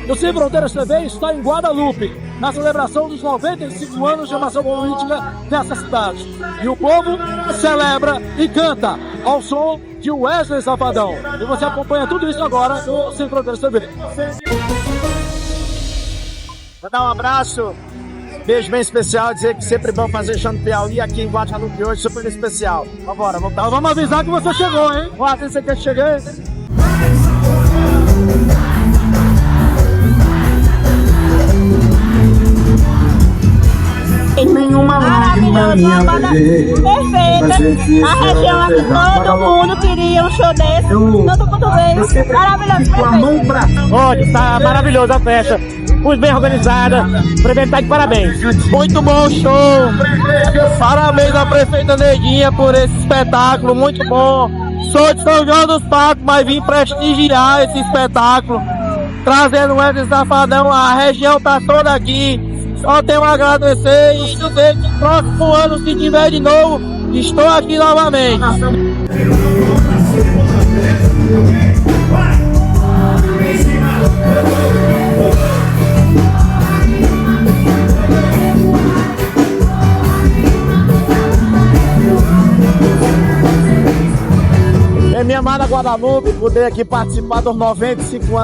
O Sem Fronteiras TV está em Guadalupe, na celebração dos 95 anos de formação política dessa cidade. E o povo celebra e canta ao som de Wesley Safadão. E você acompanha tudo isso agora no Sem Fronteiras TV. Vou dar um abraço, beijo bem especial, dizer que sempre bom fazer show no Piauí, aqui em Guadalupe hoje, super especial. Vambora, vamos dar. Então vamos avisar que você chegou, hein? Vamos avisar que eu cheguei. Maravilhoso, uma banda perfeita. A região aqui, todo mundo queria um show desse, todo português. Maravilhoso, perfeito. Olha, está maravilhosa a festa, muito bem organizada. O prefeito tá de parabéns. Muito bom o show. Parabéns à prefeita Neguinha por esse espetáculo, muito bom. Sou de São João dos Pacos, mas vim prestigiar esse espetáculo, trazendo o Wesley Safadão. A região tá toda aqui. Só tenho a agradecer e dizer que no próximo ano, se tiver de novo, estou aqui novamente. É minha amada Guadalupe, poder aqui participar dos 95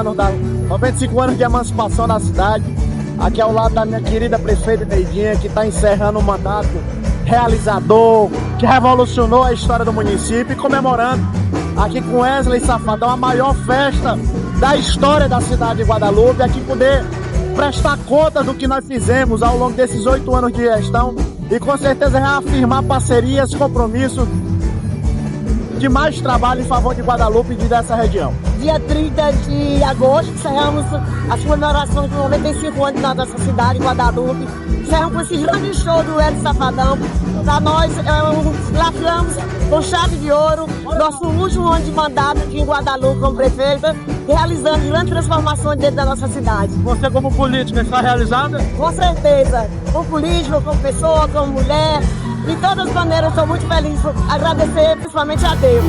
anos de emancipação da cidade. Aqui ao lado da minha querida prefeita Neidinha, que está encerrando um mandato realizador, que revolucionou a história do município, e comemorando aqui com Wesley Safadão a maior festa da história da cidade de Guadalupe, aqui poder prestar conta do que nós fizemos ao longo desses 8 anos de gestão e com certeza reafirmar parcerias, compromissos de mais trabalho em favor de Guadalupe e dessa região. Dia 30 de agosto, encerramos as comemorações de 95 anos da nossa cidade, Guadalupe. Encerramos com esse grande show do Wesley Safadão. Para nós, lacramos com chave de ouro nosso último ano de mandato aqui em Guadalupe como prefeita, realizando grandes transformações dentro da nossa cidade. Você como política está realizada? Com certeza, como política, como pessoa, como mulher, de todas as maneiras, estou muito feliz por agradecer principalmente a Deus.